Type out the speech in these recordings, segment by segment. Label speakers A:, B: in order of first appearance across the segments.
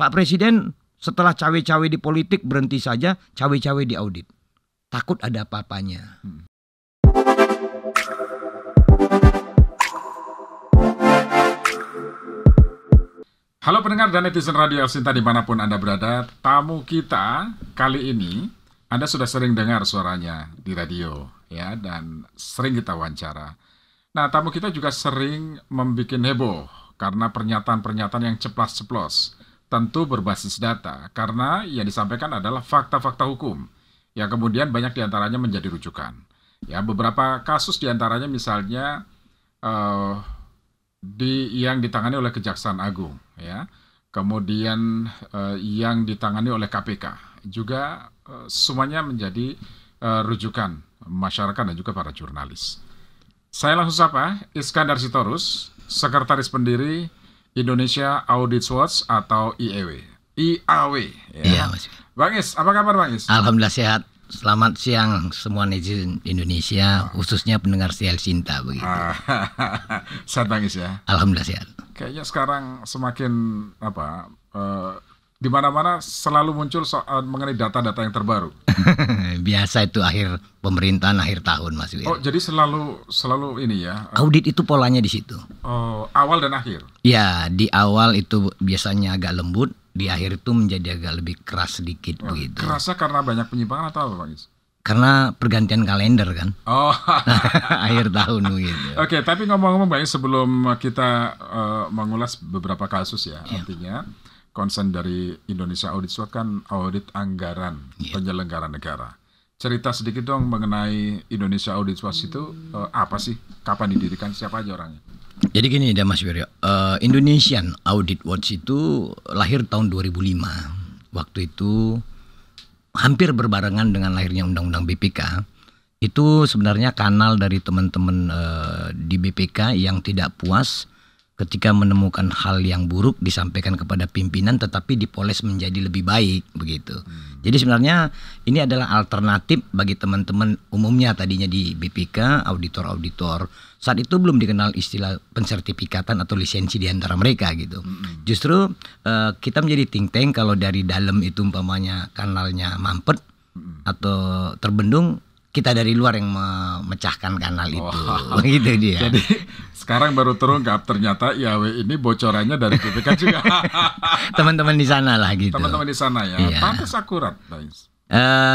A: Pak Presiden setelah cawe-cawe di politik berhenti saja, cawe-cawe di audit. Takut ada apa-apanya.
B: Halo pendengar dan netizen Radio El Sinta dimanapun Anda berada, tamu kita kali ini Anda sudah sering dengar suaranya di radio ya, dan sering kita wawancara. Nah, tamu kita juga sering membuat heboh karena pernyataan-pernyataan yang ceplas-ceplos, tentu berbasis data, karena yang disampaikan adalah fakta-fakta hukum yang kemudian banyak diantaranya menjadi rujukan. Ya, beberapa kasus diantaranya misalnya yang ditangani oleh Kejaksaan Agung, ya, kemudian yang ditangani oleh KPK, juga semuanya menjadi rujukan masyarakat dan juga para jurnalis. Saya langsung sapa Iskandar Sitorus, Sekretaris Pendiri Indonesia Audit Watch atau IAW. Ya.
A: Iya, Mas.
B: Bang Is, apa kabar Bang Is?
A: Alhamdulillah sehat. Selamat siang semua netizen Indonesia, khususnya pendengar El Sinta begitu.
B: Sehat Bang Is ya.
A: Alhamdulillah sehat.
B: Kayaknya sekarang semakin di mana-mana selalu muncul soal mengenai data-data yang terbaru.
A: Biasa itu akhir pemerintahan, akhir tahun Mas Wir.
B: Oh, jadi selalu ini ya.
A: Audit itu polanya di situ.
B: Oh, awal dan akhir.
A: Ya, di awal itu biasanya agak lembut, di akhir itu menjadi agak lebih keras sedikit begitu.
B: Kerasa karena banyak penyimpangan atau apa, Bang Is?
A: Karena pergantian kalender kan.
B: Oh,
A: akhir tahun begitu.
B: Oke, tapi ngomong-ngomong Bang Is, sebelum kita mengulas beberapa kasus ya, artinya concern dari Indonesia Audit Watch kan audit anggaran penyelenggara negara. Cerita sedikit dong mengenai Indonesia Audit Watch itu apa sih? Kapan didirikan? Siapa aja orangnya?
A: Jadi gini Mas Wiryo, Indonesian Audit Watch itu lahir tahun 2005. Waktu itu hampir berbarengan dengan lahirnya Undang-Undang BPK. Itu sebenarnya kanal dari teman-teman di BPK yang tidak puas ketika menemukan hal yang buruk disampaikan kepada pimpinan tetapi dipoles menjadi lebih baik begitu. Jadi sebenarnya ini adalah alternatif bagi teman-teman umumnya tadinya di BPK, auditor-auditor. Saat itu belum dikenal istilah pensertifikatan atau lisensi di antara mereka gitu. Justru kita menjadi think tank kalau dari dalam itu umpamanya kanalnya mampet atau terbendung, kita dari luar yang memecahkan kanal itu. Begitu dia.
B: Jadi sekarang baru terungkap ternyata IAW ini bocorannya dari BPK juga.
A: Teman-teman di sana lah gitu.
B: Teman-teman di sana ya.
A: Iya.
B: Pantas akurat, guys.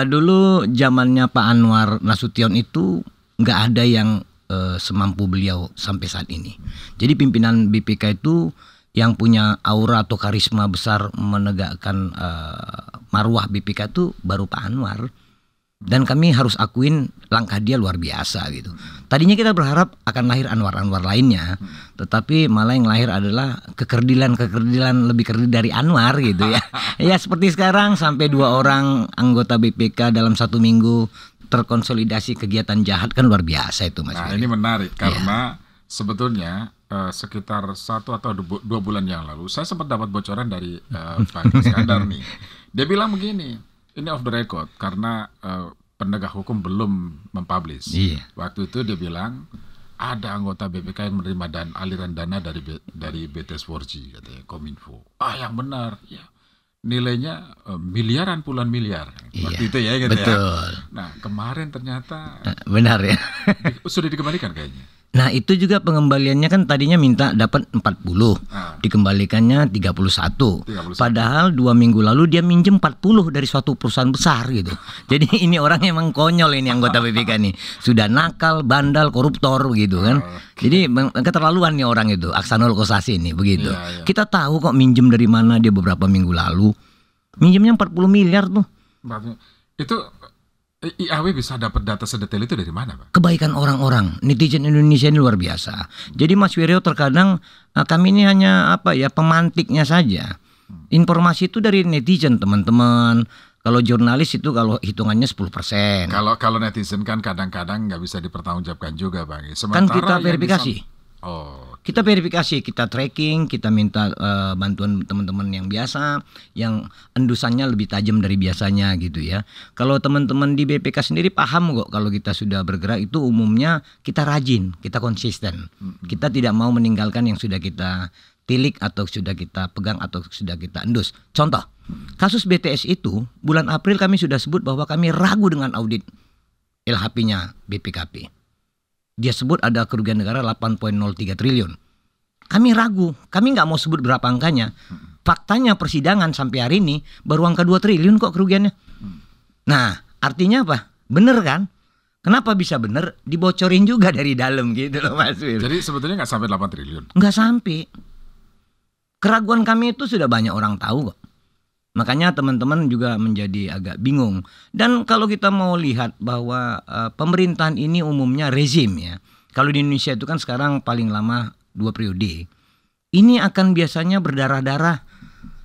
A: Dulu zamannya Pak Anwar Nasution itu nggak ada yang semampu beliau sampai saat ini. Jadi pimpinan BPK itu yang punya aura atau karisma besar menegakkan marwah BPK itu baru Pak Anwar. Dan kami harus akuin langkah dia luar biasa gitu. Tadinya kita berharap akan lahir Anwar-Anwar lainnya, tetapi malah yang lahir adalah kekerdilan lebih kerdil dari Anwar gitu ya. Ya seperti sekarang sampai 2 orang anggota BPK dalam 1 minggu terkonsolidasi kegiatan jahat kan luar biasa itu Mas.
B: Nah ini menarik karena sebetulnya sekitar 1 atau 2 bulan yang lalu saya sempat dapat bocoran dari Pak Iskandar nih. Dia bilang begini. Ini off the record karena penegak hukum belum mempublish. Waktu itu dia bilang ada anggota BPK yang menerima aliran dana dari BTS 4G katanya Kominfo. Yang benar ya. Nilainya miliaran, puluhan miliar. Waktu itu ya gitu
A: betul.
B: Ya. Nah, kemarin ternyata
A: benar ya.
B: Sudah dikembalikan kayaknya.
A: Nah itu juga pengembaliannya kan tadinya minta dapat 40, dikembalikannya 31. Padahal 2 minggu lalu dia minjem 40 dari suatu perusahaan besar gitu. Jadi ini orang emang konyol ini anggota BPK nih. Sudah nakal, bandal, koruptor gitu kan. Jadi keterlaluan nih orang itu, Aksanul Kossasi ini begitu. Kita tahu kok minjem dari mana dia beberapa minggu lalu. Minjemnya 40 miliar tuh.
B: Itu IAW bisa dapat data sedetail itu dari mana, Pak?
A: Kebaikan orang-orang netizen Indonesia ini luar biasa. Jadi Mas Wiryo terkadang kami ini hanya pemantiknya saja. Informasi itu dari netizen teman-teman. Kalau jurnalis itu kalau hitungannya 10%.
B: Kalau netizen kan kadang-kadang nggak bisa dipertanggungjawabkan juga, Bang.
A: Kan kita verifikasi. Kita
B: Okay.
A: verifikasi, kita tracking, kita minta bantuan teman-teman yang biasa, yang endusannya lebih tajam dari biasanya gitu ya. Kalau teman-teman di BPK sendiri paham kok kalau kita sudah bergerak itu umumnya kita rajin, kita konsisten. Kita tidak mau meninggalkan yang sudah kita tilik atau sudah kita pegang atau sudah kita endus. Contoh, kasus BTS itu bulan April kami sudah sebut bahwa kami ragu dengan audit LHP-nya BPKP. Dia sebut ada kerugian negara 8,03 triliun. Kami ragu, kami nggak mau sebut berapa angkanya. Faktanya persidangan sampai hari ini baru angka 2 triliun kok kerugiannya. Nah, artinya apa? Bener kan? Kenapa bisa bener? Dibocorin juga dari dalam gitu loh Mas Wil.
B: Jadi sebetulnya nggak sampai 8 triliun?
A: Nggak sampai. Keraguan kami itu sudah banyak orang tahu kok. Makanya teman-teman juga menjadi agak bingung. Dan kalau kita mau lihat bahwa pemerintahan ini umumnya rezim ya. Kalau di Indonesia itu kan sekarang paling lama 2 periode. Ini akan biasanya berdarah-darah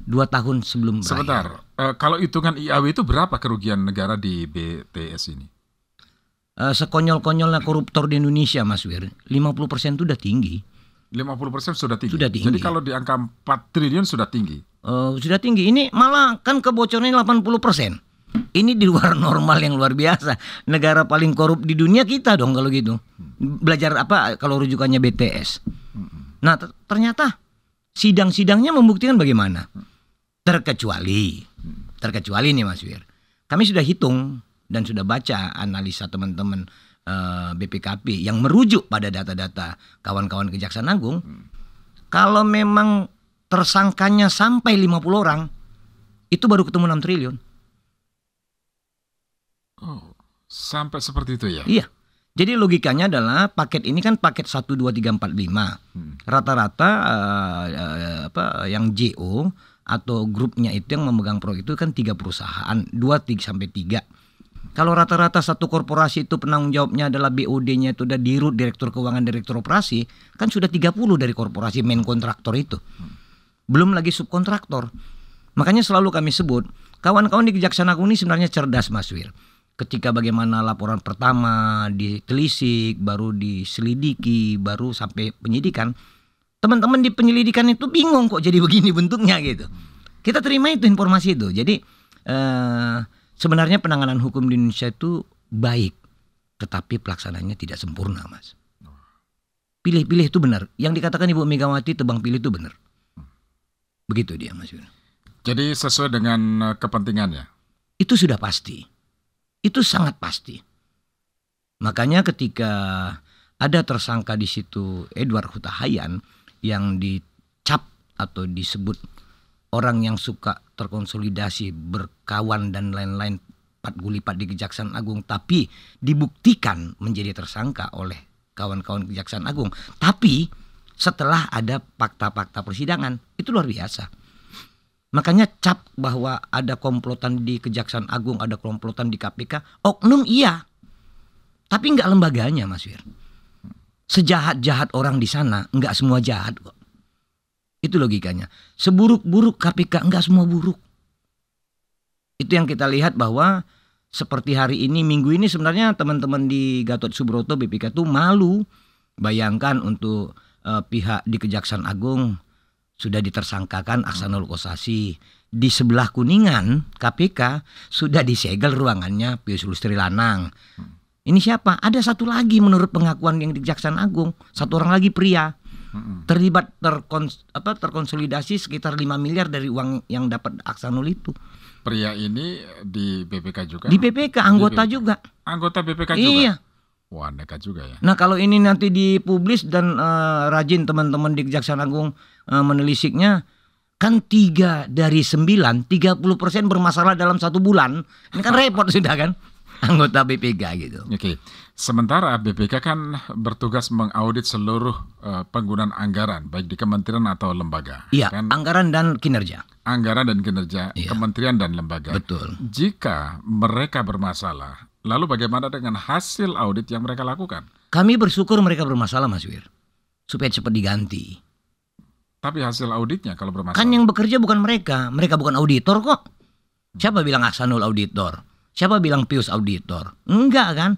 A: 2 tahun sebelum berakhir.
B: Sebentar, kalau hitungan IAW itu berapa kerugian negara di BTS ini?
A: Sekonyol-konyolnya koruptor di Indonesia Mas Wir, 50% itu udah tinggi.
B: 50% sudah tinggi.
A: Sudah tinggi.
B: Jadi kalau di angka 4 triliun sudah tinggi.
A: Sudah tinggi. Ini malah kan kebocorannya 80%. Ini di luar normal yang luar biasa. Negara paling korup di dunia kita dong kalau gitu. Belajar apa kalau rujukannya BTS. Nah ternyata sidang-sidangnya membuktikan bagaimana. Terkecuali nih Mas Wir. Kami sudah hitung dan sudah baca analisa teman-teman BPKP yang merujuk pada data-data kawan-kawan Kejaksaan Agung. Kalau memang tersangkanya sampai 50 orang, itu baru ketemu 6 triliun.
B: Oh, sampai seperti itu ya?
A: Iya. Jadi logikanya adalah paket ini kan paket 1, 2, 3, 4, 5. Rata-rata yang JO atau grupnya itu yang memegang proyek itu kan 3 perusahaan, 2 sampai 3. Kalau rata-rata satu korporasi itu penanggung jawabnya adalah BOD-nya itu udah dirut, direktur keuangan, direktur operasi, kan sudah 30 dari korporasi main kontraktor itu. Belum lagi subkontraktor. Makanya selalu kami sebut, kawan-kawan di Kejaksaan Agung ini sebenarnya cerdas Mas Wir. Ketika bagaimana laporan pertama ditelisik, baru diselidiki, baru sampai penyidikan. Teman-teman di penyelidikan itu bingung kok jadi begini bentuknya gitu. Kita terima itu informasi itu. Jadi sebenarnya penanganan hukum di Indonesia itu baik, tetapi pelaksanaannya tidak sempurna Mas. Pilih-pilih itu benar. Yang dikatakan Ibu Megawati tebang pilih itu benar. Begitu dia Mas Yuna.
B: Jadi sesuai dengan kepentingannya?
A: Itu sudah pasti. Itu sangat pasti. Makanya ketika ada tersangka di situ Edward Hutahayan yang dicap atau disebut orang yang suka terkonsolidasi, berkawan dan lain-lain, pat gulipat di Kejaksaan Agung, tapi dibuktikan menjadi tersangka oleh kawan-kawan Kejaksaan Agung. Tapi setelah ada fakta-fakta persidangan, itu luar biasa. Makanya cap bahwa ada komplotan di Kejaksaan Agung, ada komplotan di KPK, oknum iya. Tapi nggak lembaganya Mas Wir. Sejahat-jahat orang di sana, nggak semua jahat kok. Itu logikanya. Seburuk-buruk KPK, enggak semua buruk. Itu yang kita lihat bahwa seperti hari ini, minggu ini sebenarnya teman-teman di Gatot Subroto BPK itu malu. Bayangkan untuk pihak di Kejaksaan Agung sudah ditersangkakan Aksanul Kossasi. Di sebelah Kuningan KPK sudah disegel ruangannya Pius Lustri Lanang. Ini siapa? Ada satu lagi menurut pengakuan yang di Kejaksaan Agung. Satu orang lagi pria. Terlibat terkonsolidasi sekitar 5 miliar dari uang yang dapat Aksanul itu.
B: Pria ini di BPK juga?
A: Di BPK, anggota juga.
B: Anggota BPK juga?
A: Iya.
B: Wah, nekat juga ya.
A: Nah kalau ini nanti dipublis dan rajin teman-teman di Kejaksaan Agung menelisiknya, kan 3 dari 9, 30% bermasalah dalam 1 bulan. Ini kan repot sudah kan. Anggota BPK gitu.
B: Oke. Sementara BPK kan bertugas mengaudit seluruh penggunaan anggaran baik di kementerian atau lembaga.
A: Iya,
B: kan?
A: Anggaran dan kinerja.
B: Anggaran dan kinerja kementerian dan lembaga.
A: Betul.
B: Jika mereka bermasalah, lalu bagaimana dengan hasil audit yang mereka lakukan?
A: Kami bersyukur mereka bermasalah Mas Wir, supaya cepat diganti.
B: Tapi hasil auditnya kalau bermasalah?
A: Kan yang bekerja bukan mereka bukan auditor kok. Siapa bilang Aksanul auditor? Siapa bilang Pius auditor? Enggak kan?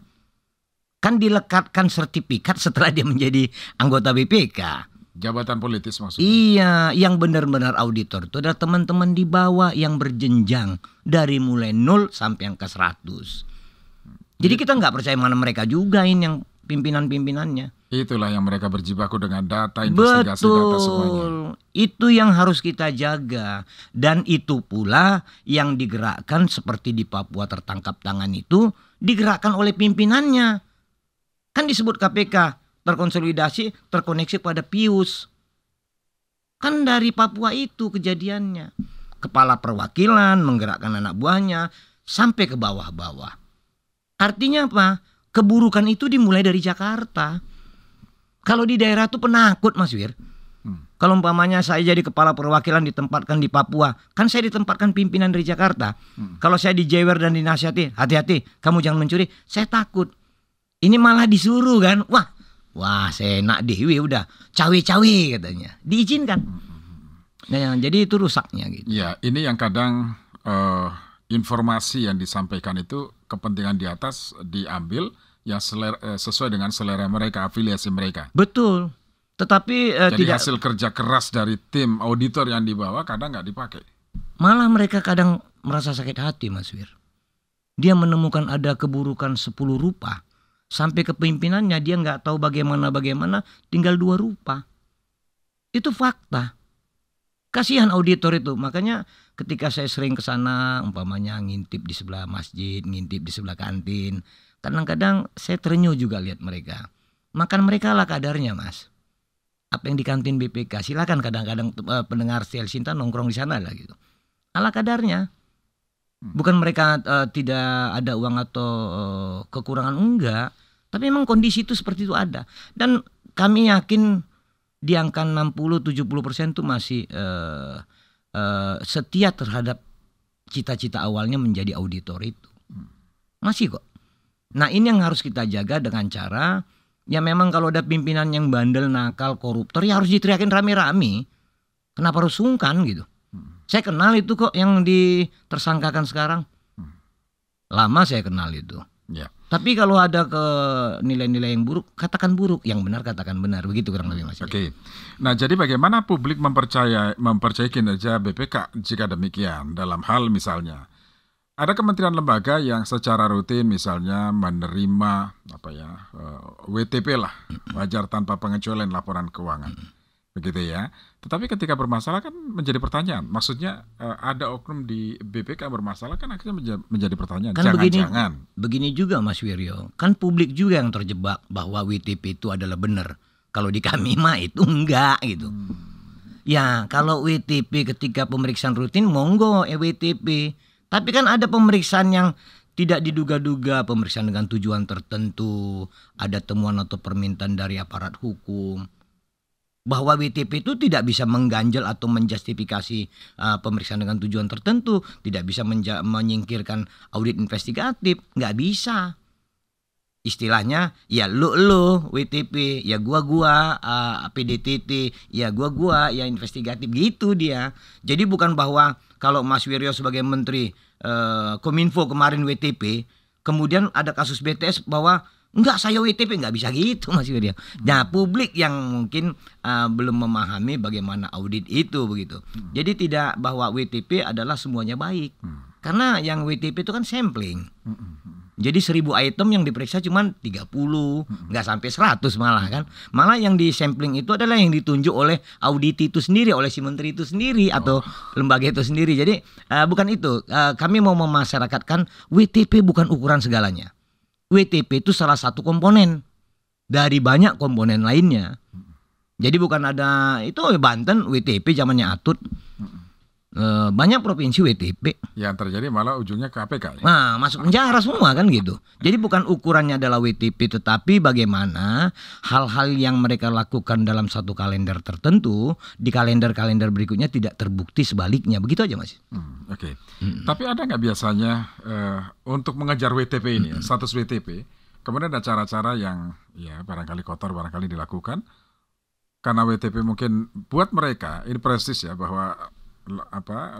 A: Kan dilekatkan sertifikat setelah dia menjadi anggota BPK.
B: Jabatan politis maksudnya?
A: Iya, yang benar-benar auditor itu adalah teman-teman di bawah yang berjenjang dari mulai 0 sampai angka 100. Jadi kita nggak percaya mana mereka juga ini yang pimpinan-pimpinannya.
B: Itulah yang mereka berjibaku dengan data, investigasi data semuanya.
A: Betul, itu yang harus kita jaga. Dan itu pula yang digerakkan seperti di Papua tertangkap tangan itu, digerakkan oleh pimpinannya. Kan disebut KPK, terkonsolidasi, terkoneksi pada Pius. Kan dari Papua itu kejadiannya. Kepala perwakilan menggerakkan anak buahnya sampai ke bawah-bawah. Artinya apa? Keburukan itu dimulai dari Jakarta. Kalau di daerah tuh penakut Mas Wir. Kalau umpamanya saya jadi kepala perwakilan ditempatkan di Papua, kan saya ditempatkan pimpinan dari Jakarta. Kalau saya dijewer dan dinasihati, hati-hati, kamu jangan mencuri, saya takut. Ini malah disuruh kan, wah saya enak dewi udah, cawe-cawe katanya, diizinkan. Nah, jadi itu rusaknya gitu.
B: Ya, ini yang kadang informasi yang disampaikan itu kepentingan di atas diambil yang sesuai dengan selera mereka, afiliasi mereka.
A: Betul. Tetapi
B: jadi
A: tidak,
B: hasil kerja keras dari tim auditor yang dibawa kadang nggak dipakai.
A: malah mereka kadang merasa sakit hati Mas Wir. Dia menemukan ada keburukan 10 rupa. Sampai ke pimpinannya dia nggak tahu bagaimana tinggal 2 rupa. Itu fakta. Kasihan auditor itu. Makanya ketika saya sering ke sana, umpamanya ngintip di sebelah masjid, ngintip di sebelah kantin, kadang-kadang saya terenyuh juga lihat mereka. Makan mereka lah kadarnya Mas. Apa yang di kantin BPK, silakan kadang-kadang pendengar Sel Sinta nongkrong di sana lah gitu. Ala kadarnya. Bukan mereka tidak ada uang atau kekurangan, enggak. Tapi memang kondisi itu seperti itu ada. Dan kami yakin di angka 60-70% itu masih setia terhadap cita-cita awalnya menjadi auditor itu. Masih kok. Nah ini yang harus kita jaga dengan cara, ya memang kalau ada pimpinan yang bandel, nakal, koruptor, ya harus diteriakin rame-rame. Kenapa harus sungkan gitu. Saya kenal itu kok yang ditersangkakan sekarang. Lama saya kenal itu.
B: Ya.
A: Tapi kalau ada ke nilai-nilai yang buruk, katakan buruk. Yang benar katakan benar. Begitu kurang lebih Mas.
B: Oke. Nah jadi bagaimana publik mempercayai kinerja BPK jika demikian? Dalam hal misalnya ada kementerian lembaga yang secara rutin misalnya menerima WTP lah, wajar tanpa pengecualian laporan keuangan, begitu ya. Tetapi ketika bermasalah kan menjadi pertanyaan. Maksudnya ada oknum di BPK bermasalah kan akhirnya menjadi pertanyaan.
A: Kan
B: Jangan-jangan.
A: begini juga Mas Wiryo. Kan publik juga yang terjebak bahwa WTP itu adalah benar. Kalau di kami mah itu enggak gitu. Ya kalau WTP ketika pemeriksaan rutin monggo WTP. Tapi kan ada pemeriksaan yang tidak diduga-duga, pemeriksaan dengan tujuan tertentu, ada temuan atau permintaan dari aparat hukum. Bahwa WTP itu tidak bisa mengganjal atau menjustifikasi pemeriksaan dengan tujuan tertentu, tidak bisa menyingkirkan audit investigatif, nggak bisa. Istilahnya ya lu WTP, ya gua PDTT, ya gua ya investigatif gitu dia. Jadi bukan bahwa kalau Mas Wiryo sebagai menteri Kominfo kemarin WTP, kemudian ada kasus BTS bahwa enggak saya WTP, enggak bisa gitu Mas Wiryo. Nah, publik yang mungkin belum memahami bagaimana audit itu begitu. Jadi tidak bahwa WTP adalah semuanya baik. Karena yang WTP itu kan sampling. Jadi 1000 item yang diperiksa cuma 30, nggak sampai 100 malah kan. Malah yang di sampling itu adalah yang ditunjuk oleh audit itu sendiri, oleh si menteri itu sendiri atau lembaga itu sendiri. Jadi bukan itu. Kami mau memasyarakatkan WTP bukan ukuran segalanya. WTP itu salah satu komponen dari banyak komponen lainnya. Jadi bukan ada itu Banten WTP zamannya Atut. Banyak provinsi WTP.
B: Yang terjadi malah ujungnya KPK.
A: Nah, masuk penjara semua kan gitu. Jadi bukan ukurannya adalah WTP, tetapi bagaimana hal-hal yang mereka lakukan dalam satu kalender tertentu di kalender-kalender berikutnya tidak terbukti sebaliknya. Begitu aja Mas.
B: Oke. Tapi ada nggak biasanya untuk mengejar WTP ini, status WTP, kemudian ada cara-cara yang ya barangkali kotor, barangkali dilakukan karena WTP mungkin buat mereka ini prestis ya bahwa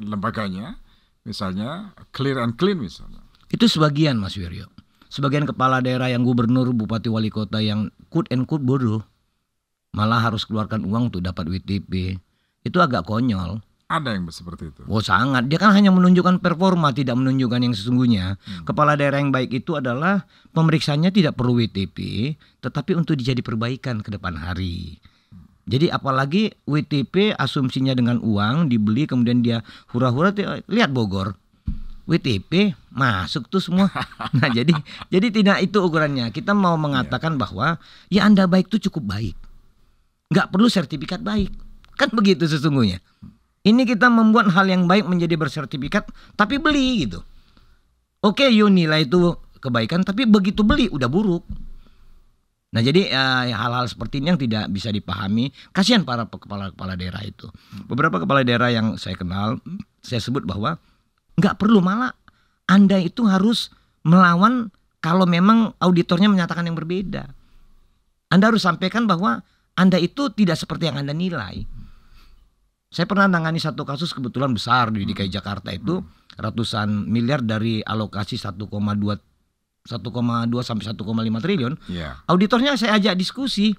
B: lembaganya misalnya clear and clean misalnya. Itu
A: sebagian Mas Wiryo. Sebagian kepala daerah yang gubernur, bupati, wali kota yang quote and quote bodoh malah harus keluarkan uang untuk dapat WTP. Itu agak konyol.
B: Ada yang seperti itu.
A: Oh sangat, dia kan hanya menunjukkan performa, tidak menunjukkan yang sesungguhnya. Kepala daerah yang baik itu adalah pemeriksaannya tidak perlu WTP, tetapi untuk dijadi perbaikan ke depan hari. Jadi apalagi WTP asumsinya dengan uang dibeli kemudian dia hura-hura, lihat Bogor. WTP masuk tuh semua. Nah jadi tidak itu ukurannya. Kita mau mengatakan bahwa ya Anda baik tuh cukup baik. Nggak perlu sertifikat baik. Kan begitu sesungguhnya. Ini kita membuat hal yang baik menjadi bersertifikat, tapi beli gitu. Oke, nilai itu kebaikan, tapi begitu beli udah buruk. Nah jadi hal-hal seperti ini yang tidak bisa dipahami. Kasihan para kepala daerah itu. Beberapa kepala daerah yang saya kenal, saya sebut bahwa nggak perlu, malah Anda itu harus melawan kalau memang auditornya menyatakan yang berbeda. Anda harus sampaikan bahwa Anda itu tidak seperti yang Anda nilai. Saya pernah nangani satu kasus kebetulan besar di DKI Jakarta itu ratusan miliar dari alokasi 1,2 sampai 1,5 triliun. Auditornya saya ajak diskusi.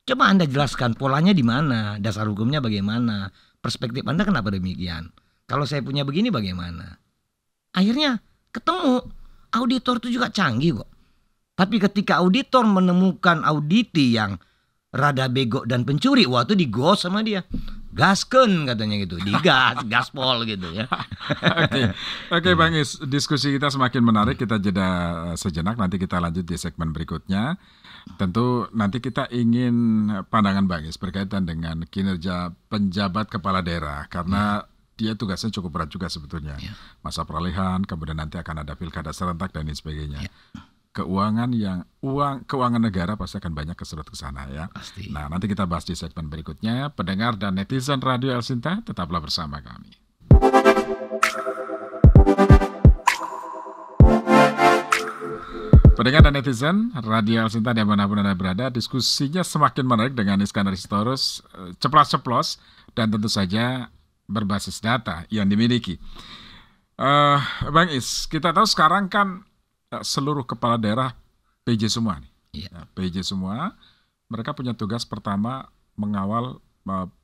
A: Coba Anda jelaskan polanya di mana, dasar hukumnya bagaimana, perspektif Anda kenapa demikian. Kalau saya punya begini bagaimana? Akhirnya ketemu auditor itu juga canggih kok. Tapi ketika auditor menemukan auditi yang rada bego dan pencuri, wah itu digos sama dia. Gasken katanya gitu, gaspol gitu ya.
B: Oke, Bang Is, diskusi kita semakin menarik. Kita jeda sejenak, nanti kita lanjut di segmen berikutnya. Tentu nanti kita ingin pandangan Bang Is berkaitan dengan kinerja penjabat kepala daerah, karena dia tugasnya cukup berat juga sebetulnya. Masa peralihan, kemudian nanti akan ada pilkada serentak dan lain sebagainya. Keuangan negara pasti akan banyak keserut ke sana ya.
A: Pasti.
B: Nah, nanti kita bahas di segmen berikutnya. Pendengar dan netizen Radio El Sinta, tetaplah bersama kami. Pendengar dan netizen Radio El Sinta dimanapun Anda berada, diskusinya semakin menarik dengan Iskandar Sitorus, ceplas-ceplos dan tentu saja berbasis data yang dimiliki. Bang Is, kita tahu sekarang kan seluruh kepala daerah PJ semua nih. PJ semua, mereka punya tugas pertama mengawal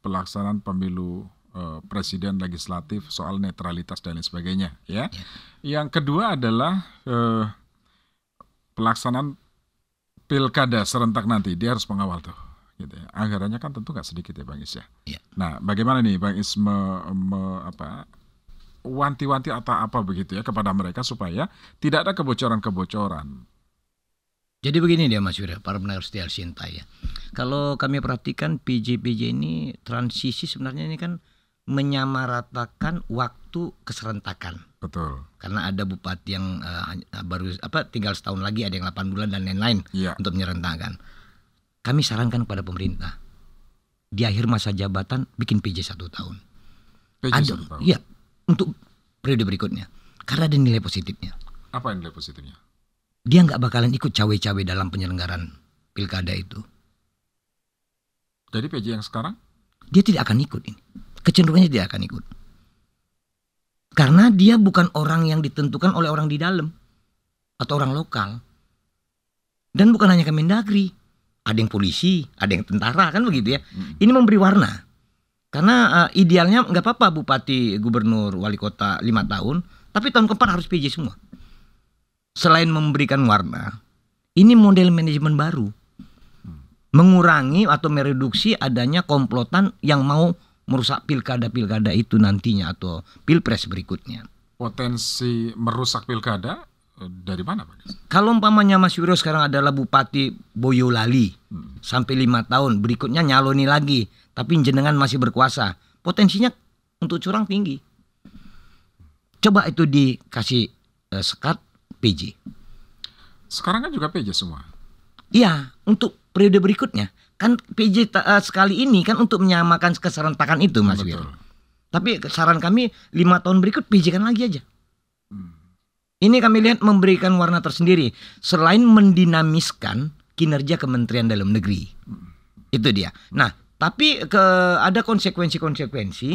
B: pelaksanaan pemilu presiden, legislatif, soal netralitas dan lain sebagainya. Ya. Yang kedua adalah pelaksanaan pilkada serentak nanti, dia harus mengawal tuh. Gitu ya. Anggarannya kan tentu nggak sedikit ya Bang Is ya. Nah, bagaimana nih Bang Is wanti-wanti atau apa begitu ya kepada mereka supaya tidak ada kebocoran-kebocoran.
A: Jadi begini dia Mas Yura, para pendengar setia El Sinta ya. Kalau kami perhatikan PJ ini transisi sebenarnya ini kan menyamaratakan waktu keserentakan.
B: Betul.
A: Karena ada bupati yang baru tinggal setahun lagi, ada yang 8 bulan dan lain-lain untuk menyerentakkan. Kami sarankan kepada pemerintah di akhir masa jabatan bikin PJ 1 tahun.
B: PJ 1 tahun.
A: Iya. Untuk periode berikutnya, karena ada nilai positifnya.
B: Apa nilai positifnya?
A: Dia nggak bakalan ikut cawe-cawe dalam penyelenggaraan pilkada itu.
B: Jadi PJ yang sekarang?
A: Dia tidak akan ikut ini. Kecenderungannya tidak akan ikut. Karena dia bukan orang yang ditentukan oleh orang di dalam atau orang lokal. Dan bukan hanya Kemendagri, ada yang polisi, ada yang tentara, kan begitu ya. Ini memberi warna. Karena idealnya nggak apa-apa bupati, gubernur, wali kota 5 tahun, tapi tahun keempat harus PJ semua. Selain memberikan warna, ini model manajemen baru, mengurangi atau mereduksi adanya komplotan yang mau merusak pilkada-pilkada itu nantinya atau pilpres berikutnya.
B: Potensi merusak pilkada dari mana Pak?
A: Kalau umpamanya Mas Wiro sekarang adalah bupati Boyolali sampai 5 tahun, berikutnya nyaloni lagi, tapi jenengan masih berkuasa, potensinya untuk curang tinggi. Coba itu dikasih sekat PJ.
B: Sekarang kan juga PJ semua.
A: Iya, untuk periode berikutnya. Kan PJ sekali ini kan untuk menyamakan keserentakan itu Mas Wiro. Tapi saran kami 5 tahun berikut PJ kan lagi aja. Ini kami lihat memberikan warna tersendiri. Selain mendinamiskan kinerja Kementerian Dalam Negeri. Itu dia. Nah, tapi ada konsekuensi-konsekuensi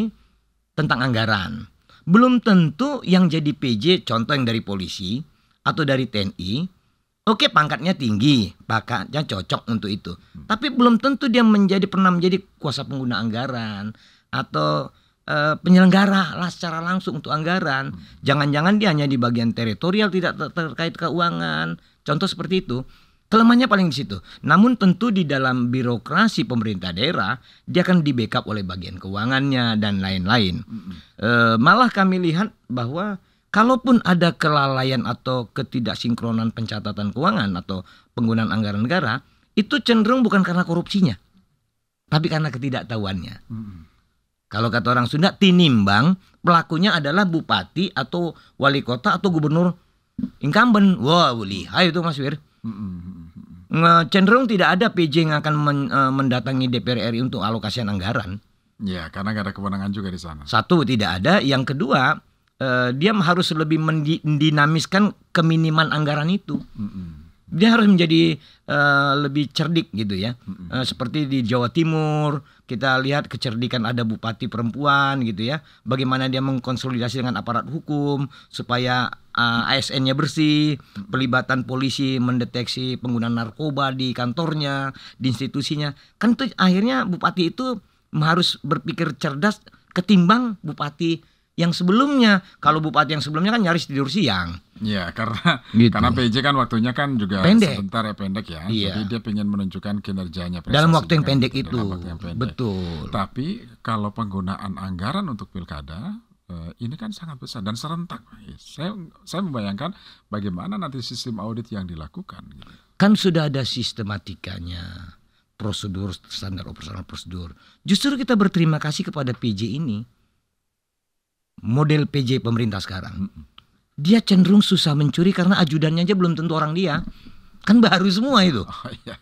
A: tentang anggaran. Belum tentu yang jadi PJ, contoh yang dari polisi atau dari TNI, oke pangkatnya tinggi, pangkatnya cocok untuk itu. Tapi belum tentu dia pernah menjadi kuasa pengguna anggaran atau penyelenggara lah secara langsung untuk anggaran. Jangan-jangan dia hanya di bagian teritorial, tidak terkait keuangan. Contoh seperti itu. Kelemahannya paling di situ. Namun tentu di dalam birokrasi pemerintah daerah dia akan di backup oleh bagian keuangannya dan lain-lain. Malah kami lihat bahwa kalaupun ada kelalaian atau ketidaksinkronan pencatatan keuangan atau penggunaan anggaran negara, itu cenderung bukan karena korupsinya, tapi karena ketidaktahuannya. Kalau kata orang Sunda, tinimbang pelakunya adalah bupati atau wali kota atau gubernur incumbent. Wah, lihai itu Mas Wir. Cenderung tidak ada PJ yang akan mendatangi DPR RI untuk alokasian anggaran.
B: Ya, karena nggak ada kewenangan juga di sana.
A: Satu, tidak ada. Yang kedua, dia harus lebih mendinamiskan keminiman anggaran itu. Dia harus menjadi lebih cerdik gitu ya. Seperti di Jawa Timur kita lihat kecerdikan ada bupati perempuan gitu ya. Bagaimana dia mengkonsolidasi dengan aparat hukum supaya ASN-nya bersih, pelibatan polisi mendeteksi penggunaan narkoba di kantornya, di institusinya. Kan itu akhirnya bupati itu harus berpikir cerdas ketimbang bupati yang sebelumnya. Kalau bupati yang sebelumnya kan nyaris tidur siang.
B: Ya, karena PJ kan waktunya kan juga
A: pendek.
B: Sebentar ya, pendek ya.
A: Iya.
B: Jadi dia ingin menunjukkan kinerjanya
A: dalam waktu yang
B: kan,
A: pendek itu.
B: Pendek.
A: Betul.
B: Tapi kalau penggunaan anggaran untuk pilkada ini kan sangat besar dan serentak. Saya membayangkan bagaimana nanti sistem audit yang dilakukan. Gitu.
A: Kan sudah ada sistematikanya, prosedur, standar operasional prosedur. Justru kita berterima kasih kepada PJ ini. Model PJ pemerintah sekarang. Dia cenderung susah mencuri karena ajudannya aja belum tentu orang dia. Kan baru semua itu.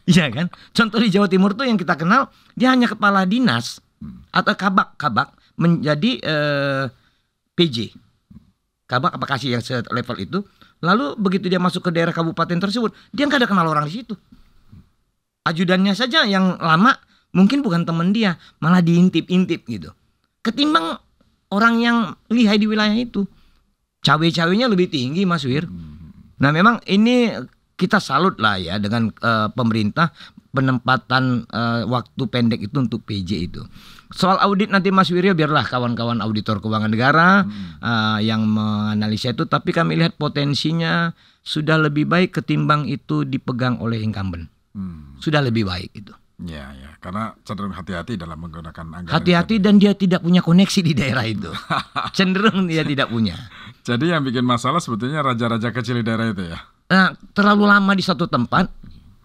A: Iya kan? Contoh di Jawa Timur tuh yang kita kenal, dia hanya kepala dinas atau kabak menjadi PJ. Kabak apa kasih yang selevel itu. Lalu begitu dia masuk ke daerah kabupaten tersebut, dia nggak ada kenal orang di situ. Ajudannya saja yang lama mungkin bukan teman dia, malah diintip-intip gitu. Ketimbang orang yang lihai di wilayah itu. Cawe-cawenya lebih tinggi Mas Wir. Nah memang ini kita salut lah ya dengan pemerintah penempatan waktu pendek itu untuk PJ itu. Soal audit nanti Mas Wiryo biarlah kawan-kawan auditor keuangan negara yang menganalisa itu. Tapi kami lihat potensinya sudah lebih baik ketimbang itu dipegang oleh incumbent. Sudah lebih baik itu.
B: Ya, karena cenderung hati-hati dalam menggunakan anggaran.
A: Hati-hati dan dia tidak punya koneksi di daerah itu. Cenderung dia tidak punya.
B: Jadi yang bikin masalah sebetulnya raja-raja kecil di daerah itu ya.
A: Nah, terlalu lama di satu tempat,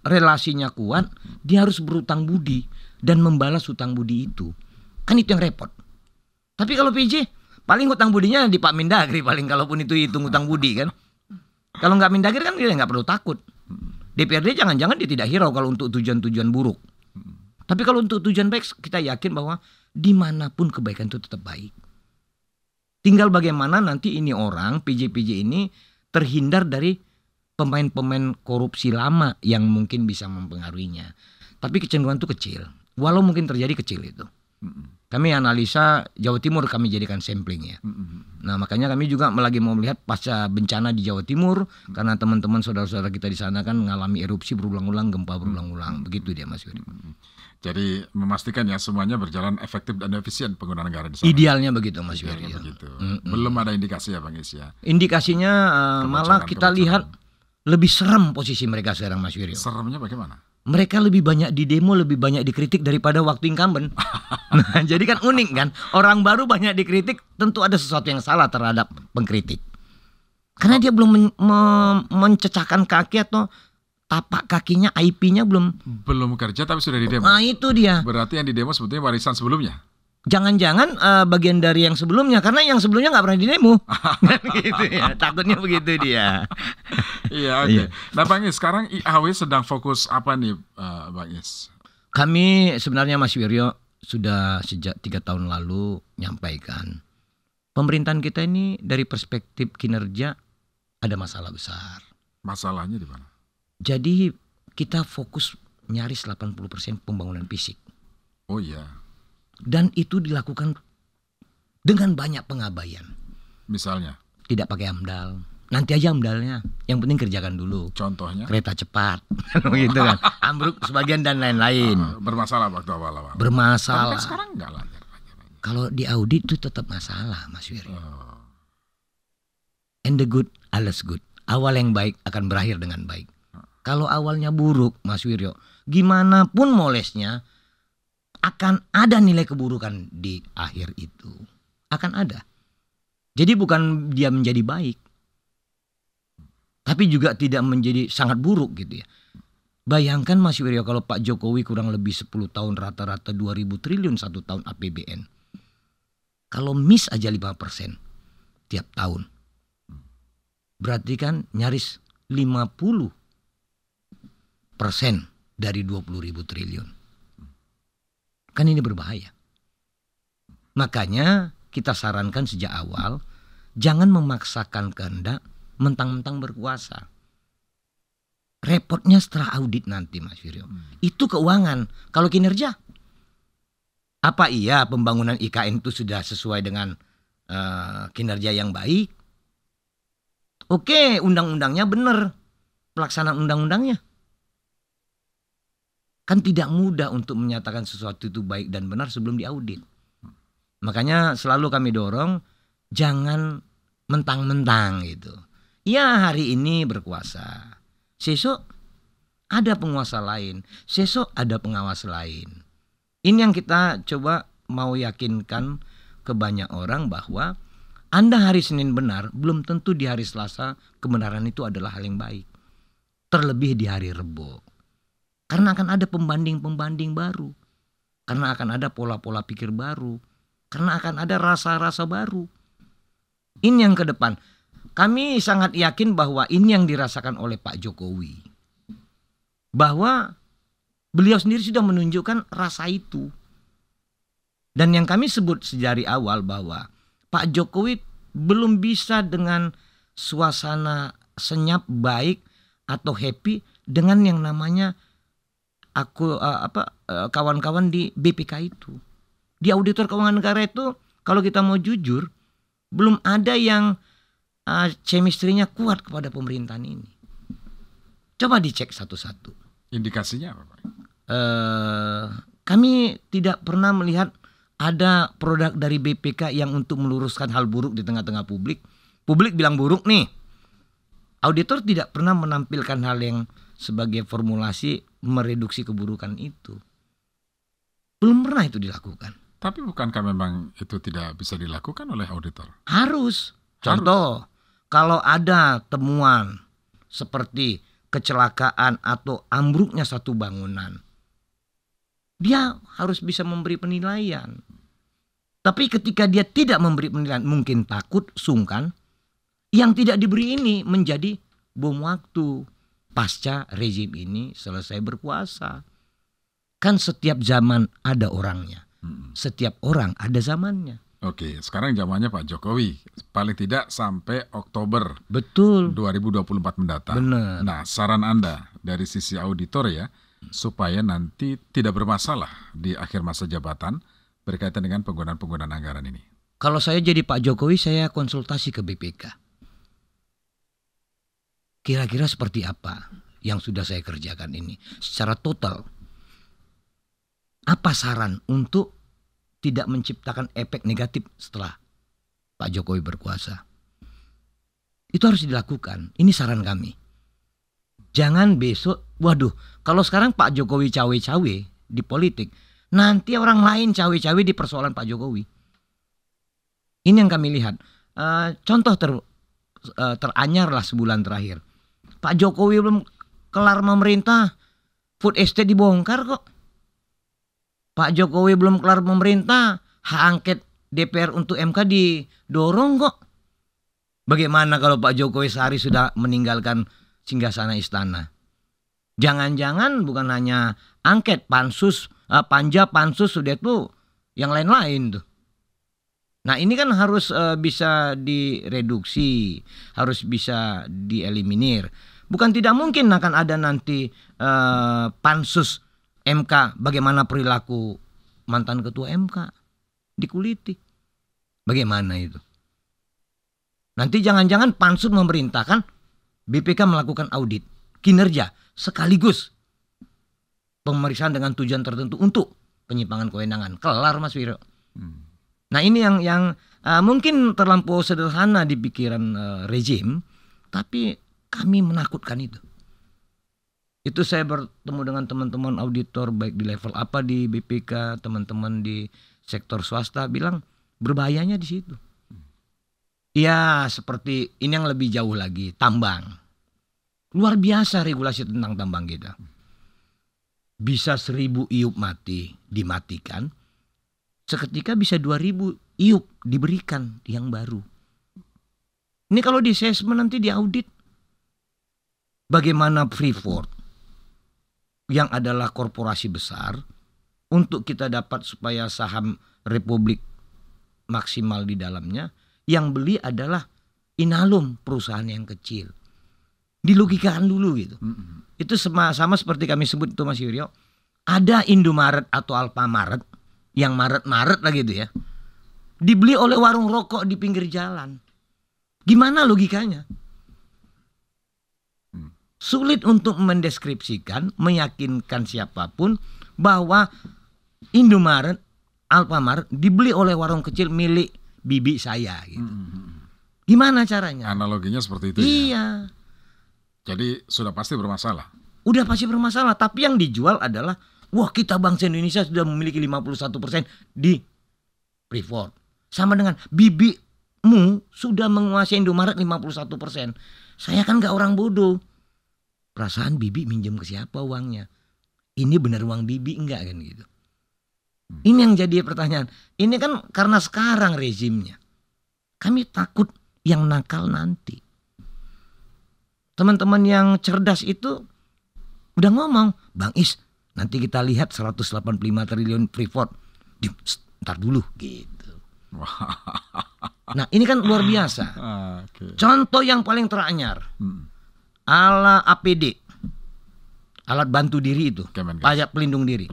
A: relasinya kuat, dia harus berutang budi dan membalas hutang budi itu. Kan itu yang repot. Tapi kalau PJ, paling hutang budinya di Pak Mendagri paling, kalaupun itu hitung hutang budi kan. Kalau nggak Mendagri kan dia nggak perlu takut. DPRD jangan-jangan dia tidak hirau kalau untuk tujuan-tujuan buruk. Tapi kalau untuk tujuan baik, kita yakin bahwa dimanapun kebaikan itu tetap baik. Tinggal bagaimana nanti ini orang, PJ-PJ ini terhindar dari pemain-pemain korupsi lama yang mungkin bisa mempengaruhinya. Tapi kecenderungan itu kecil. Walau mungkin terjadi kecil itu. Kami analisa Jawa Timur kami jadikan sampling ya. Nah makanya kami juga lagi mau melihat pasca bencana di Jawa Timur. Karena teman-teman saudara-saudara kita di sana kan mengalami erupsi berulang-ulang, gempa berulang-ulang. Begitu dia Mas Yudi.
B: Jadi memastikan ya semuanya berjalan efektif dan efisien penggunaan anggaran di sana.
A: Idealnya begitu Mas Yudi.
B: Belum ada indikasi ya Bang Is ya.
A: Indikasinya malah kita lihat lebih serem posisi mereka sekarang Mas Wiryo.
B: Seremnya bagaimana?
A: Mereka lebih banyak di demo, lebih banyak dikritik daripada waktu incumbent. Nah, jadi kan unik kan. Orang baru banyak dikritik, tentu ada sesuatu yang salah terhadap pengkritik. Karena dia belum mencecahkan kaki atau tapak kakinya, IP-nya belum
B: kerja tapi sudah di demo.
A: Nah itu dia.
B: Berarti yang di demo sebetulnya warisan sebelumnya.
A: Jangan-jangan bagian dari yang sebelumnya, karena yang sebelumnya nggak pernah di demo. Gitu ya, takutnya begitu dia.
B: Iya, oke. Nah Bang Is, sekarang IAW sedang fokus apa nih Bang Is?
A: Kami sebenarnya Mas Wiryo sudah sejak 3 tahun lalu nyampaikan pemerintahan kita ini dari perspektif kinerja ada masalah besar.
B: Masalahnya di mana?
A: Jadi kita fokus nyaris 80% pembangunan fisik.
B: Oh iya.
A: Dan itu dilakukan dengan banyak pengabaian.
B: Misalnya?
A: Tidak pakai AMDAL. Nanti aja AMDALnya. Yang penting kerjakan dulu.
B: Contohnya?
A: Kereta cepat. Gitu kan. Ambruk sebagian dan lain-lain.
B: Bermasalah waktu awal-awal.
A: Bermasalah.
B: Tapi kan sekarang enggak lancar.
A: Kalau di audit itu tetap masalah, Mas Wiryo.
B: Oh.
A: And the good, alles good. Awal yang baik akan berakhir dengan baik. Kalau awalnya buruk, Mas Wiryo, gimana pun molesnya, akan ada nilai keburukan di akhir itu. Akan ada. Jadi bukan dia menjadi baik, tapi juga tidak menjadi sangat buruk gitu ya. Bayangkan Mas Wiryo kalau Pak Jokowi kurang lebih 10 tahun rata-rata 2.000 triliun satu tahun APBN. Kalau miss aja 5% tiap tahun. Berarti kan nyaris 50% dari 20.000 triliun. Kan ini berbahaya. Makanya kita sarankan sejak awal, jangan memaksakan kehendak mentang-mentang berkuasa. Repotnya setelah audit nanti, Mas Wiryo. Itu keuangan. Kalau kinerja, apa iya pembangunan IKN itu sudah sesuai dengan kinerja yang baik? Oke, undang-undangnya benar. Pelaksanaan undang-undangnya. Kan tidak mudah untuk menyatakan sesuatu itu baik dan benar sebelum diaudit. Makanya selalu kami dorong, jangan mentang-mentang gitu. Ya hari ini berkuasa. Sesok ada penguasa lain, sesok ada pengawas lain. Ini yang kita coba mau yakinkan ke banyak orang bahwa Anda hari Senin benar, belum tentu di hari Selasa kebenaran itu adalah hal yang baik. Terlebih di hari Rebo. Karena akan ada pembanding-pembanding baru. Karena akan ada pola-pola pikir baru. Karena akan ada rasa-rasa baru. Ini yang ke depan. Kami sangat yakin bahwa ini yang dirasakan oleh Pak Jokowi. Bahwa beliau sendiri sudah menunjukkan rasa itu. Dan yang kami sebut sejak awal bahwa Pak Jokowi belum bisa dengan suasana senyap baik atau happy dengan yang namanya kawan-kawan di BPK itu. Di Auditor Keuangan Negara itu kalau kita mau jujur belum ada yang chemistry-nya kuat kepada pemerintahan ini. Coba dicek satu-satu.
B: Indikasinya apa, Pak?
A: Kami tidak pernah melihat ada produk dari BPK yang untuk meluruskan hal buruk di tengah-tengah publik. Publik bilang buruk nih. Auditor tidak pernah menampilkan hal yang sebagai formulasi mereduksi keburukan itu. Belum pernah itu dilakukan.
B: Tapi bukankah memang itu tidak bisa dilakukan oleh auditor?
A: Harus. Contoh, kalau ada temuan seperti kecelakaan atau ambruknya satu bangunan, dia harus bisa memberi penilaian. Tapi ketika dia tidak memberi penilaian, mungkin takut, sungkan, yang tidak diberi ini menjadi bom waktu pasca rezim ini selesai berkuasa. Kan setiap zaman ada orangnya. Setiap orang ada zamannya.
B: Oke, sekarang zamannya Pak Jokowi. Paling tidak sampai Oktober
A: Betul.
B: 2024 mendatang.
A: Benar.
B: Nah, saran Anda dari sisi auditor ya, supaya nanti tidak bermasalah di akhir masa jabatan berkaitan dengan penggunaan anggaran ini.
A: Kalau saya jadi Pak Jokowi, saya konsultasi ke BPK. Kira-kira seperti apa yang sudah saya kerjakan ini secara total? Apa saran untuk tidak menciptakan efek negatif setelah Pak Jokowi berkuasa? Itu harus dilakukan. Ini saran kami. Jangan besok, waduh, kalau sekarang Pak Jokowi cawe-cawe di politik, nanti orang lain cawe-cawe di persoalan Pak Jokowi. Ini yang kami lihat. Contoh teranyar lah sebulan terakhir. Pak Jokowi belum kelar memerintah, food estate dibongkar kok. Pak Jokowi belum kelar memerintah, hak angket DPR untuk MK didorong kok. Bagaimana kalau Pak Jokowi sehari sudah meninggalkan singgasana istana? Jangan-jangan bukan hanya angket, pansus, panja, pansus, sudah itu yang lain-lain tuh. Nah ini kan harus bisa direduksi, harus bisa dieliminir. Bukan tidak mungkin akan ada nanti pansus MK, bagaimana perilaku mantan ketua MK, dikuliti. Bagaimana itu? Nanti jangan-jangan pansus memerintahkan BPK melakukan audit kinerja sekaligus pemeriksaan dengan tujuan tertentu untuk penyimpangan kewenangan. Kelar Mas Wiro. Nah ini yang mungkin terlampau sederhana di pikiran rezim, tapi kami menakutkan itu. Itu saya bertemu dengan teman-teman auditor baik di level apa di BPK, teman-teman di sektor swasta bilang berbahayanya di situ. Ya seperti ini yang lebih jauh lagi, tambang. Luar biasa regulasi tentang tambang kita. Bisa 1000 iup mati dimatikan, seketika bisa 2000 iup diberikan yang baru. Ini kalau di assessment nanti di audit, bagaimana Freeport yang adalah korporasi besar untuk kita dapat supaya saham Republik maksimal di dalamnya, yang beli adalah Inalum, perusahaan yang kecil. Dilogikakan dulu gitu. Itu sama seperti kami sebut itu Mas Yuryo, ada Indomaret atau Alfamaret yang Maret lah gitu ya, dibeli oleh warung rokok di pinggir jalan. Gimana logikanya? Sulit untuk mendeskripsikan, meyakinkan siapapun bahwa Indomaret, Alfamaret dibeli oleh warung kecil milik bibi saya gitu. Gimana caranya?
B: Analoginya seperti itu.
A: Iya.
B: Ya? Jadi sudah pasti bermasalah.
A: Udah pasti bermasalah, tapi yang dijual adalah wah, kita bangsa Indonesia sudah memiliki 51% di Freeport. Sama dengan bibimu sudah menguasai Indomaret 51%. Saya kan gak orang bodoh. Perasaan bibi minjem ke siapa uangnya? Ini benar uang bibi enggak kan gitu. Ini yang jadi pertanyaan. Ini kan karena sekarang rezimnya. Kami takut yang nakal nanti. Teman-teman yang cerdas itu udah ngomong, Bang Is, nanti kita lihat 185 triliun Freeport. Ntar dulu gitu. Nah ini kan luar biasa. Contoh yang paling teranyar, ala APD, alat bantu diri itu, pajak pelindung diri.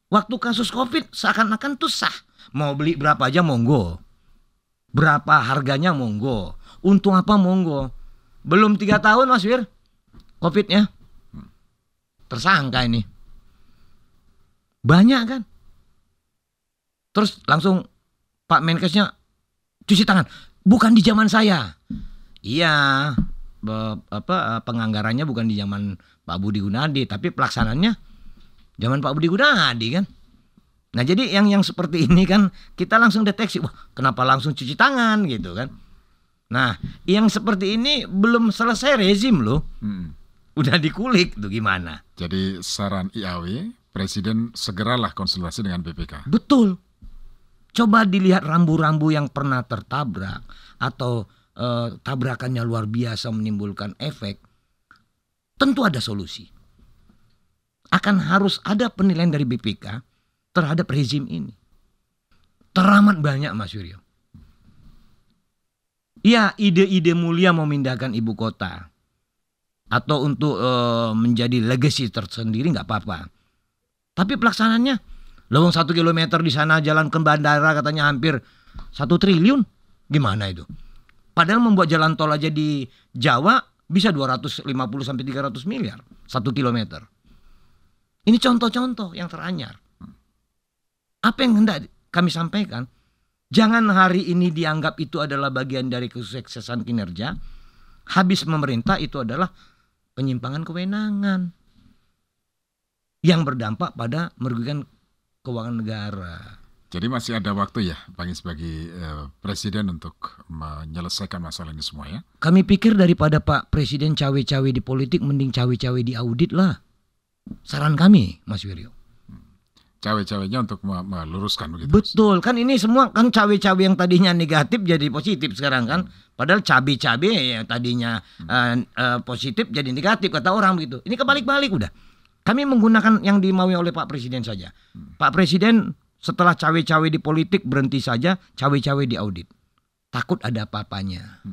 A: Waktu kasus COVID seakan-akan tuh sah, mau beli berapa aja monggo, berapa harganya monggo, untung apa monggo. Belum 3 tahun Mas Wir, COVID-nya tersangka ini. Banyak kan. Terus langsung Pak Menkesnya cuci tangan. Bukan di zaman saya. Iya, penganggarannya bukan di zaman Pak Budi Gunadi, tapi pelaksananya zaman Pak Budi Gunadi kan. Nah jadi yang seperti ini kan kita langsung deteksi, wah kenapa langsung cuci tangan gitu kan. Nah yang seperti ini belum selesai rezim loh. Udah dikulik tuh gimana.
B: Jadi saran IAW, Presiden segeralah konsultasi dengan BPK.
A: Betul. Coba dilihat rambu-rambu yang pernah tertabrak atau tabrakannya luar biasa menimbulkan efek. Tentu ada solusi. Akan harus ada penilaian dari BPK terhadap rezim ini. Teramat banyak Mas Yuryo. Ya ide-ide mulia memindahkan ibu kota atau untuk menjadi legacy tersendiri nggak apa-apa. Tapi pelaksanaannya, lowong 1 kilometer di sana jalan ke bandara katanya hampir 1 triliun. Gimana itu? Padahal membuat jalan tol aja di Jawa bisa 250 sampai 300 miliar 1 kilometer. Ini contoh-contoh yang teranyar. Apa yang hendak kami sampaikan? Jangan hari ini dianggap itu adalah bagian dari kesuksesan kinerja. Habis memerintah itu adalah penyimpangan kewenangan yang berdampak pada merugikan keuangan negara.
B: Jadi masih ada waktu ya Bang Is bagi Presiden untuk menyelesaikan masalah ini semua ya?
A: Kami pikir daripada Pak Presiden cawe-cawe di politik, mending cawe-cawe di audit lah. Saran kami Mas Wiryo.
B: Cawe-cawenya untuk meluruskan begitu.
A: Betul, kan ini semua kan cawe-cawe yang tadinya negatif jadi positif sekarang kan. Padahal cabe-cabe yang tadinya positif jadi negatif kata orang begitu. Ini kebalik-balik udah. Kami menggunakan yang dimaui oleh Pak Presiden saja. Pak Presiden setelah cawe-cawe di politik berhenti saja, cawe-cawe di audit. Takut ada apa-apanya.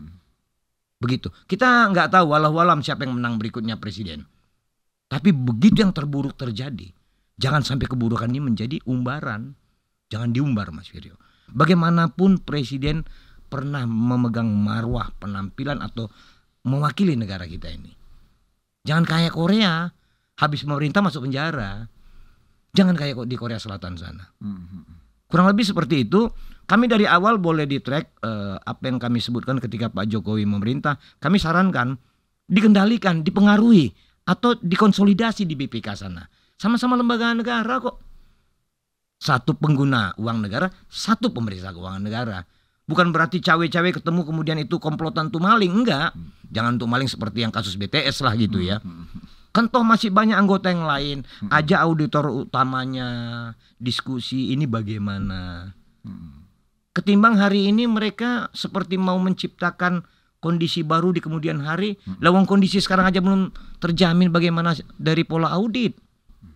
A: Begitu. Kita nggak tahu walau-walam siapa yang menang berikutnya Presiden. Tapi begitu yang terburuk terjadi, jangan sampai keburukan ini menjadi umbaran. Jangan diumbar Mas Wiryo. Bagaimanapun Presiden pernah memegang marwah penampilan atau mewakili negara kita ini. Jangan kayak Korea, habis memerintah masuk penjara. Jangan kayak di Korea Selatan sana. Kurang lebih seperti itu. Kami dari awal boleh di-track apa yang kami sebutkan ketika Pak Jokowi memerintah. Kami sarankan dikendalikan, dipengaruhi atau dikonsolidasi di BPK sana. Sama-sama lembaga negara kok. Satu pengguna uang negara, satu pemeriksa keuangan negara. Bukan berarti cawe-cawe ketemu kemudian itu komplotan untuk maling, enggak. Jangan untuk maling seperti yang kasus BTS lah gitu ya. Kan toh masih banyak anggota yang lain. Aja auditor utamanya, diskusi ini bagaimana. Ketimbang hari ini mereka seperti mau menciptakan kondisi baru di kemudian hari. Lawang kondisi sekarang aja belum terjamin bagaimana dari pola audit.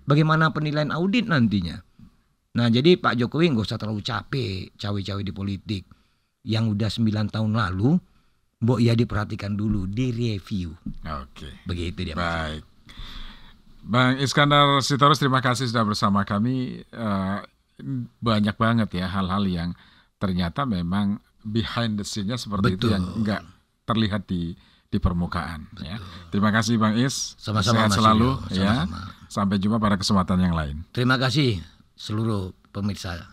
A: Bagaimana penilaian audit nantinya. Nah jadi Pak Jokowi nggak usah terlalu capek cawe-cawe di politik. Yang udah 9 tahun lalu, mbok ya diperhatikan dulu, direview.
B: Oke.
A: Begitu dia.
B: Baik. Bang Iskandar Sitorus, terima kasih sudah bersama kami. Banyak banget ya hal-hal yang ternyata memang behind the scene-nya seperti itu yang nggak terlihat di permukaan. Ya. Terima kasih Bang Is.
A: Sama-sama
B: Sehat selalu.
A: Mas Yudo.
B: Ya. Sampai jumpa pada kesempatan yang lain.
A: Terima kasih seluruh pemirsa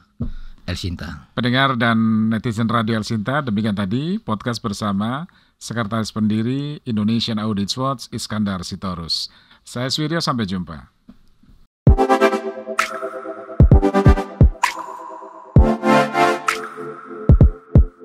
A: El Sinta.
B: Pendengar dan netizen Radio El Sinta, demikian tadi podcast bersama Sekretaris Pendiri Indonesian Audit Watch Iskandar Sitorus. Saya Surya, sampai jumpa.